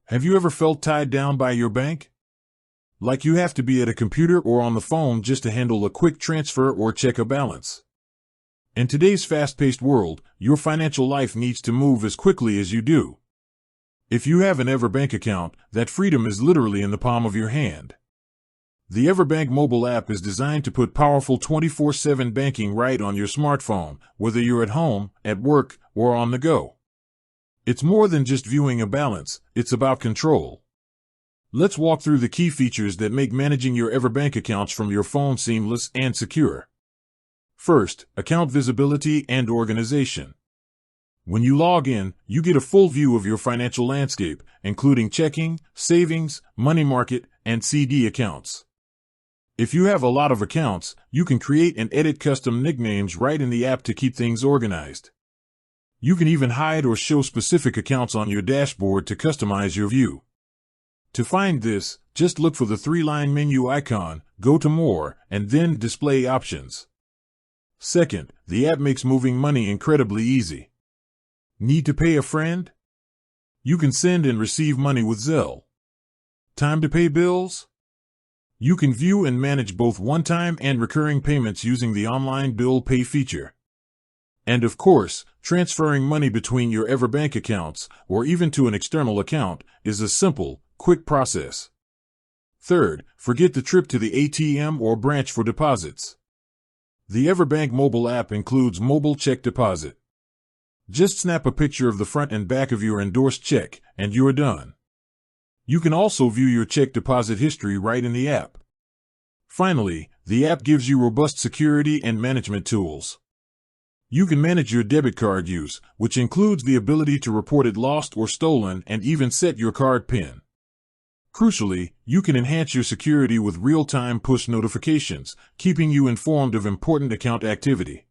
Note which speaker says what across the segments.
Speaker 1: Have you ever felt tied down by your bank? Like you have to be at a computer or on the phone just to handle a quick transfer or check a balance. In today's fast-paced world, your financial life needs to move as quickly as you do. If you have an EverBank account, that freedom is literally in the palm of your hand. The EverBank mobile app is designed to put powerful 24/7 banking right on your smartphone, whether you're at home, at work, or on the go. It's more than just viewing a balance, it's about control. Let's walk through the key features that make managing your EverBank accounts from your phone seamless and secure. First, account visibility and organization. When you log in, you get a full view of your financial landscape, including checking, savings, money market, and CD accounts. If you have a lot of accounts, you can create and edit custom nicknames right in the app to keep things organized. You can even hide or show specific accounts on your dashboard to customize your view. To find this, just look for the three-line menu icon, go to More, and then Display Options. Second, the app makes moving money incredibly easy. Need to pay a friend? You can send and receive money with Zelle. Time to pay bills? You can view and manage both one-time and recurring payments using the online bill pay feature. And of course, transferring money between your EverBank accounts, or even to an external account, is a simple, quick process. Third, forget the trip to the ATM or branch for deposits. The EverBank mobile app includes mobile check deposit. Just snap a picture of the front and back of your endorsed check, and you're done. You can also view your check deposit history right in the app. Finally, the app gives you robust security and management tools. You can manage your debit card use, which includes the ability to report it lost or stolen and even set your card PIN. Crucially, you can enhance your security with real-time push notifications, keeping you informed of important account activity.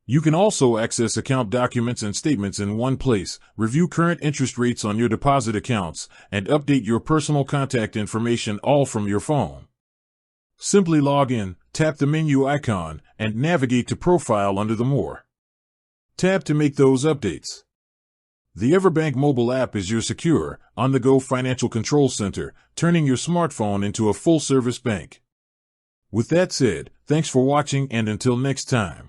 Speaker 1: You can also access account documents and statements in one place, review current interest rates on your deposit accounts, and update your personal contact information all from your phone. Simply log in, tap the menu icon, and navigate to Profile under the More tab to make those updates. The EverBank mobile app is your secure, on-the-go financial control center, turning your smartphone into a full-service bank. With that said, thanks for watching, and until next time.